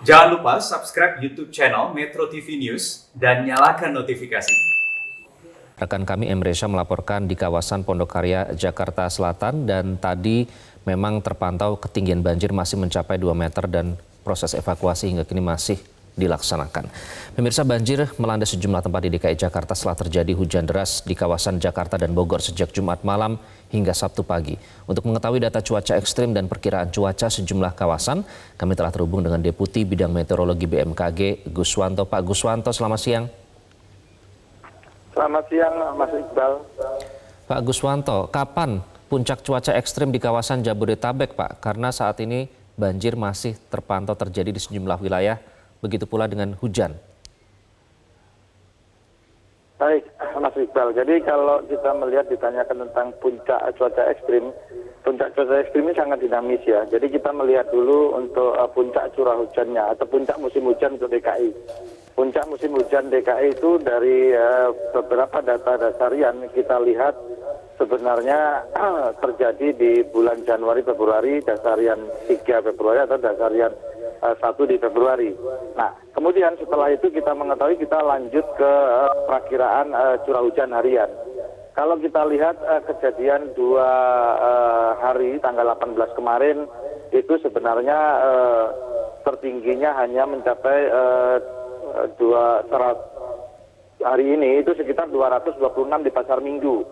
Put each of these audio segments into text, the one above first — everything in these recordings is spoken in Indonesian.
Jangan lupa subscribe YouTube channel Metro TV News dan nyalakan notifikasi. Rekan kami Emresha melaporkan di kawasan Pondokarya, Jakarta Selatan, dan tadi memang terpantau ketinggian banjir masih mencapai 2 meter dan proses evakuasi hingga kini masih dilaksanakan. Pemirsa, banjir melanda sejumlah tempat di DKI Jakarta setelah terjadi hujan deras di kawasan Jakarta dan Bogor sejak Jumat malam hingga Sabtu pagi. Untuk mengetahui data cuaca ekstrim dan perkiraan cuaca sejumlah kawasan, kami telah terhubung dengan Deputi Bidang Meteorologi BMKG, Guswanto. Pak Guswanto, selamat siang. Selamat siang, Mas Iqbal. Pak Guswanto, kapan puncak cuaca ekstrim di kawasan Jabodetabek, Pak? Karena saat ini banjir masih terpantau terjadi di sejumlah wilayah, begitu pula dengan hujan. Baik, Mas Iqbal. Jadi kalau kita melihat ditanyakan tentang puncak cuaca ekstrim ini sangat dinamis ya. Jadi kita melihat dulu untuk puncak curah hujannya atau puncak musim hujan untuk DKI. Puncak musim hujan DKI itu dari beberapa data dasarian kita lihat sebenarnya terjadi di bulan Januari Februari, dasarian 3 Februari atau dasarian 1 di Februari. Nah, kemudian setelah itu kita mengetahui, kita lanjut ke perakiraan curah hujan harian. Kalau kita lihat kejadian 2 hari tanggal 18 kemarin itu sebenarnya tertingginya hanya mencapai hari ini itu sekitar 226 di Pasar Minggu.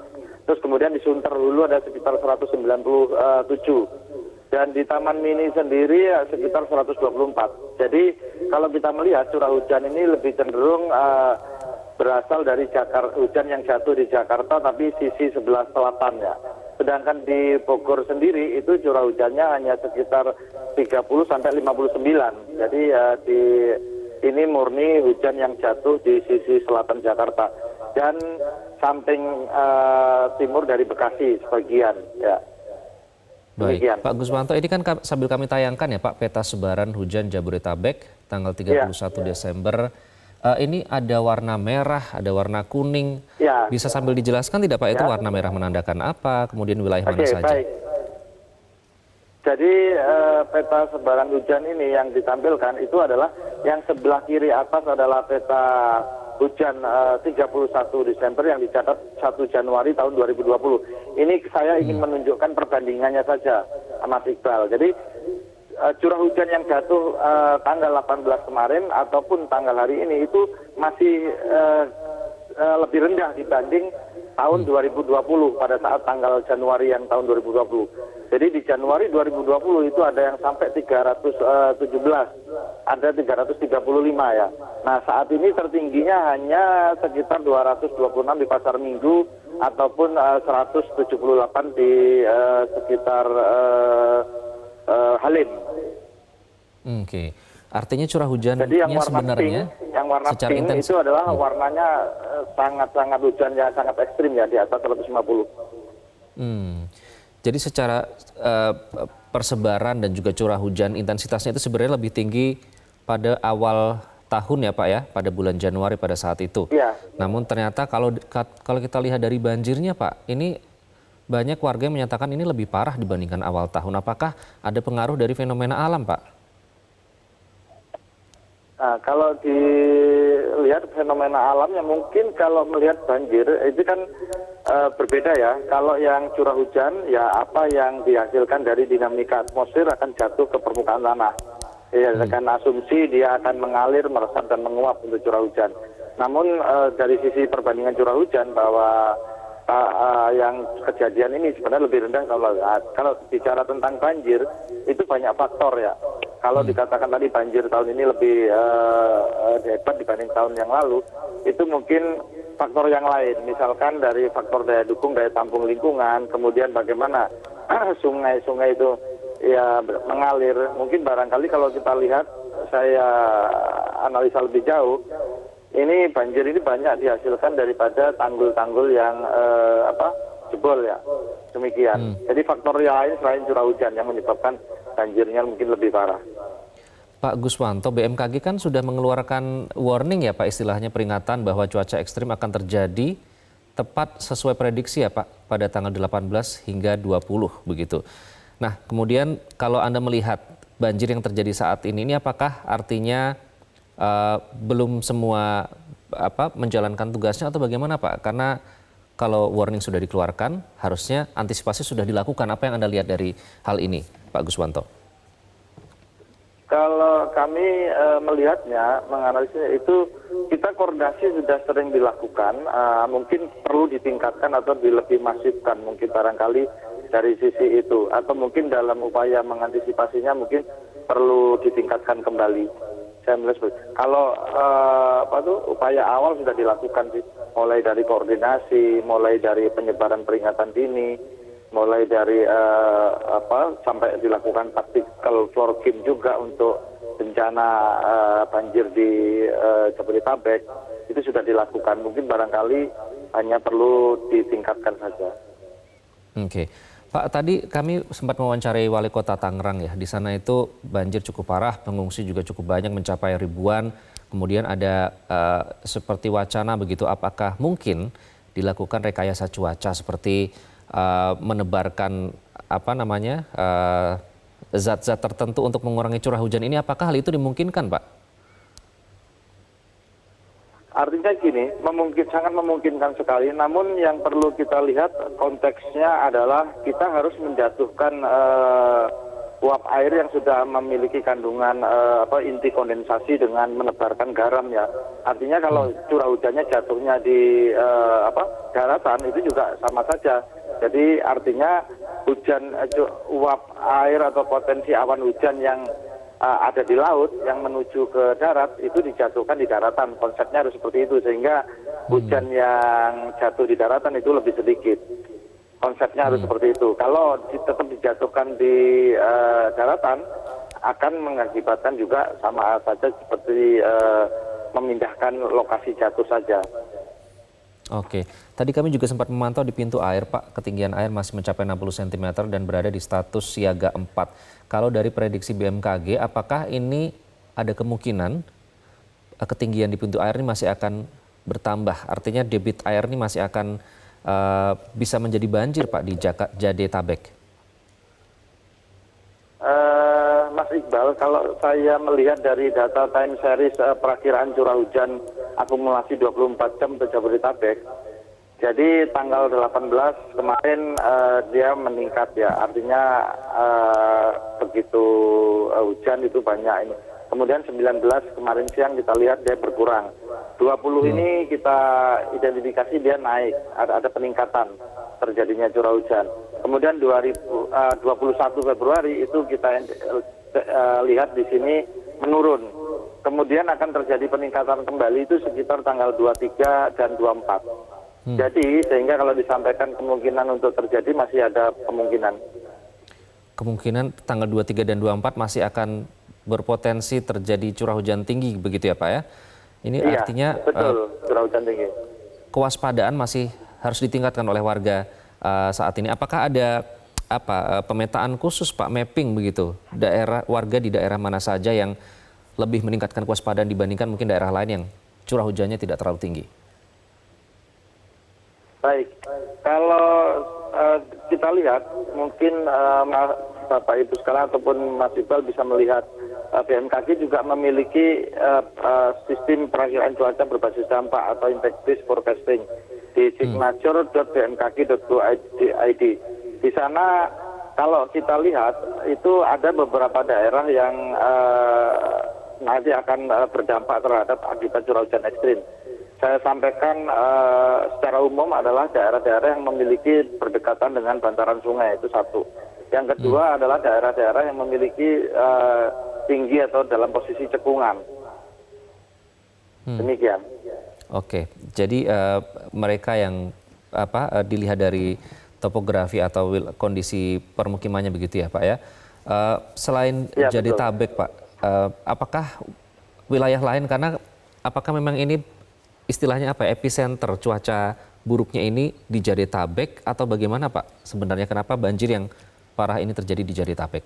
Terus kemudian di Sunter Hulu ada sekitar 197. Dan di Taman Mini sendiri sekitar 124. Jadi kalau kita melihat curah hujan ini lebih cenderung berasal dari hujan yang jatuh di Jakarta tapi sisi sebelah selatan ya. Sedangkan di Bogor sendiri itu curah hujannya hanya sekitar 30 sampai 59. Jadi ini murni hujan yang jatuh di sisi selatan Jakarta dan samping timur dari Bekasi sebagian ya. Baik, Pak Guswanto, ini kan sambil kami tayangkan ya Pak, peta sebaran hujan Jabodetabek tanggal 31 Desember. Ini ada warna merah, ada warna kuning. Ya. Bisa sambil dijelaskan tidak Pak, itu warna merah menandakan apa, kemudian wilayah mana saja? Baik. Jadi peta sebaran hujan ini yang ditampilkan itu adalah yang sebelah kiri atas adalah peta hujan 31 Desember yang dicatat 1 Januari tahun 2020. Ini saya ingin menunjukkan perbandingannya saja, Mas Iqbal. Jadi curah hujan yang jatuh tanggal 18 kemarin ataupun tanggal hari ini itu masih lebih rendah dibanding tahun 2020 pada saat tanggal Januari yang tahun 2020. Jadi di Januari 2020 itu ada yang sampai 317, ada 335 ya. Nah saat ini tertingginya hanya sekitar 226 di Pasar Minggu ataupun 178 di sekitar Halim. Oke. Artinya curah hujannya sebenarnya yang warna secara pink intensif itu adalah warnanya sangat hujan ya, sangat ekstrim ya, di atas 150. Jadi secara persebaran dan juga curah hujan intensitasnya itu sebenarnya lebih tinggi pada awal tahun ya Pak ya, pada bulan Januari pada saat itu. Ya. Namun ternyata kalau kita lihat dari banjirnya Pak, ini banyak warga yang menyatakan ini lebih parah dibandingkan awal tahun. Apakah ada pengaruh dari fenomena alam Pak? Nah, kalau dilihat fenomena alamnya mungkin kalau melihat banjir itu kan berbeda ya. Kalau yang curah hujan ya apa yang dihasilkan dari dinamika atmosfer akan jatuh ke permukaan tanah. Ya, dengan asumsi dia akan mengalir, meresap dan menguap untuk curah hujan. Namun dari sisi perbandingan curah hujan bahwa yang kejadian ini sebenarnya lebih rendah kalau bicara tentang banjir itu banyak faktor ya. Kalau dikatakan tadi banjir tahun ini lebih hebat dibanding tahun yang lalu, itu mungkin faktor yang lain. Misalkan dari faktor daya dukung, daya tampung lingkungan, kemudian bagaimana sungai-sungai itu ya mengalir. Mungkin barangkali kalau kita lihat, saya analisa lebih jauh, ini banjir ini banyak dihasilkan daripada tanggul-tanggul yang jebol ya. Demikian. Jadi faktor yang lain selain curah hujan yang menyebabkan banjirnya mungkin lebih parah. Pak Guswanto, BMKG kan sudah mengeluarkan warning ya Pak, istilahnya peringatan bahwa cuaca ekstrim akan terjadi tepat sesuai prediksi ya Pak pada tanggal 18 hingga 20 begitu. Nah kemudian kalau Anda melihat banjir yang terjadi saat ini apakah artinya belum semua menjalankan tugasnya atau bagaimana Pak? Karena kalau warning sudah dikeluarkan, harusnya antisipasi sudah dilakukan. Apa yang Anda lihat dari hal ini, Pak Guswanto? Kalau kami melihatnya, menganalisisnya itu kita koordinasi sudah sering dilakukan, mungkin perlu ditingkatkan atau lebih masifkan mungkin barangkali dari sisi itu, atau mungkin dalam upaya mengantisipasinya mungkin perlu ditingkatkan kembali. Saya melihat seperti kalau upaya awal sudah dilakukan sih, mulai dari koordinasi, mulai dari penyebaran peringatan dini, mulai dari sampai dilakukan tactical forecast juga untuk bencana banjir di Jabodetabek, itu sudah dilakukan. Mungkin barangkali hanya perlu ditingkatkan saja. Oke. Pak, tadi kami sempat mewawancarai Wali Kota Tangerang ya. Di sana itu banjir cukup parah, pengungsi juga cukup banyak, mencapai ribuan. Kemudian ada seperti wacana begitu, apakah mungkin dilakukan rekayasa cuaca seperti menebarkan zat-zat tertentu untuk mengurangi curah hujan ini, apakah hal itu dimungkinkan, Pak? Artinya gini, sangat memungkinkan sekali. Namun yang perlu kita lihat konteksnya adalah kita harus menjatuhkan uap air yang sudah memiliki kandungan inti kondensasi dengan menebarkan garam ya. Artinya kalau curah hujannya jatuhnya di daratan itu juga sama saja. Jadi artinya uap air atau potensi awan hujan yang ada di laut yang menuju ke darat itu dijatuhkan di daratan. Konsepnya harus seperti itu sehingga hujan yang jatuh di daratan itu lebih sedikit. Konsepnya harus seperti itu. Kalau tetap dijatuhkan di daratan akan mengakibatkan juga sama saja seperti memindahkan lokasi jatuh saja. Oke, tadi kami juga sempat memantau di pintu air, Pak. Ketinggian air masih mencapai 60 cm dan berada di status siaga 4. Kalau dari prediksi BMKG, apakah ini ada kemungkinan ketinggian di pintu air ini masih akan bertambah? Artinya debit air ini masih akan bisa menjadi banjir, Pak, di Jabodetabek? Mas Iqbal, kalau saya melihat dari data time series perakiraan curah hujan akumulasi 24 jam untuk Jabodetabek, jadi tanggal 18 kemarin dia meningkat ya, artinya begitu hujan itu banyak ini. Kemudian 19 kemarin siang kita lihat dia berkurang. 20 ini kita identifikasi dia naik, ada peningkatan terjadinya curah hujan. Kemudian 21 Februari itu kita lihat di sini menurun. Kemudian akan terjadi peningkatan kembali itu sekitar tanggal 23 dan 24. Jadi sehingga kalau disampaikan kemungkinan untuk terjadi masih ada kemungkinan. Kemungkinan tanggal 23 dan 24 masih akan berpotensi terjadi curah hujan tinggi begitu ya, Pak ya? Ini iya, artinya betul, curah hujan tinggi. Kewaspadaan masih harus ditingkatkan oleh warga saat ini. Apakah ada pemetaan khusus, Pak, mapping begitu, warga di daerah mana saja yang lebih meningkatkan kewaspadaan dibandingkan mungkin daerah lain yang curah hujannya tidak terlalu tinggi? Baik, kalau kita lihat mungkin Bapak Ibu sekalian ataupun Mas Iqbal bisa melihat BMKG juga memiliki sistem perakiraan cuaca berbasis dampak atau impact-based forecasting di signature.bmkg.go.id. Di sana kalau kita lihat itu ada beberapa daerah yang nanti akan berdampak terhadap akibat curah hujan ekstrim. Saya sampaikan secara umum adalah daerah-daerah yang memiliki berdekatan dengan bantaran sungai, itu satu. Yang kedua adalah daerah-daerah yang memiliki tinggi atau dalam posisi cekungan. Demikian. Oke, jadi mereka yang dilihat dari topografi atau kondisi permukimannya begitu ya, Pak ya. Selain ya, Jabodetabek, Pak, apakah wilayah lain, karena apakah memang ini istilahnya epicenter cuaca buruknya ini di Jabodetabek atau bagaimana, Pak? Sebenarnya kenapa banjir yang parah ini terjadi di Jabodetabek?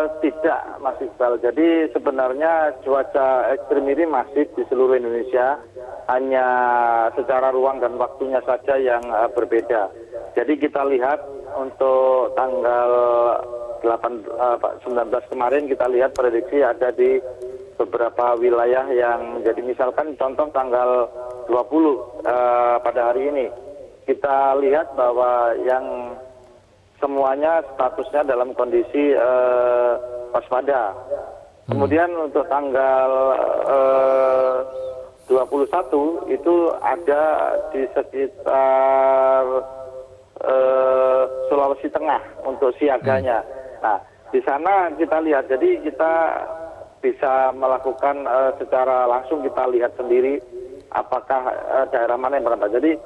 Tidak, Mas Iqbal. Jadi sebenarnya cuaca ekstrim ini masif di seluruh Indonesia, hanya secara ruang dan waktunya saja yang berbeda. Jadi kita lihat untuk tanggal 19 kemarin kita lihat prediksi ada di beberapa wilayah yang menjadi, misalkan contoh tanggal 20 pada hari ini kita lihat bahwa yang semuanya statusnya dalam kondisi waspada. Kemudian untuk tanggal 21 itu ada di sekitar Sulawesi Tengah untuk siaganya. Nah, di sana kita lihat, jadi kita bisa melakukan secara langsung, kita lihat sendiri apakah daerah mana yang berdampak. Jadi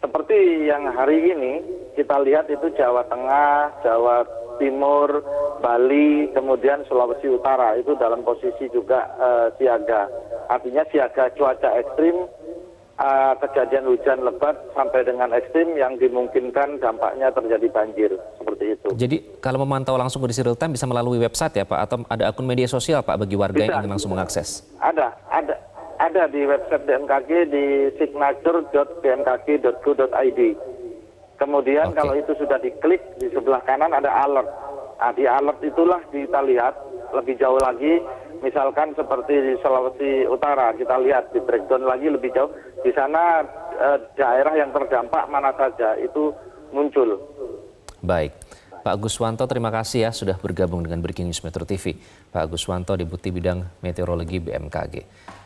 seperti yang hari ini kita lihat itu Jawa Tengah, Jawa Timur, Bali, kemudian Sulawesi Utara itu dalam posisi juga siaga. Artinya siaga cuaca ekstrim, kejadian hujan lebat sampai dengan ekstrim yang dimungkinkan dampaknya terjadi banjir, seperti itu. Jadi kalau memantau langsung kondisi real time bisa melalui website ya Pak, atau ada akun media sosial Pak bagi warga yang ingin langsung mengakses? Ada di website BMKG di signature.bmkg.go.id. Kemudian kalau itu sudah diklik, di sebelah kanan ada alert. Nah, di alert itulah kita lihat lebih jauh lagi, misalkan seperti di Sulawesi Utara, kita lihat di breakdown lagi lebih jauh. Di sana daerah yang terdampak mana saja itu muncul. Baik. Pak Guswanto, terima kasih ya sudah bergabung dengan Breaking News Metro TV. Pak Guswanto, Deputi Bidang Meteorologi BMKG.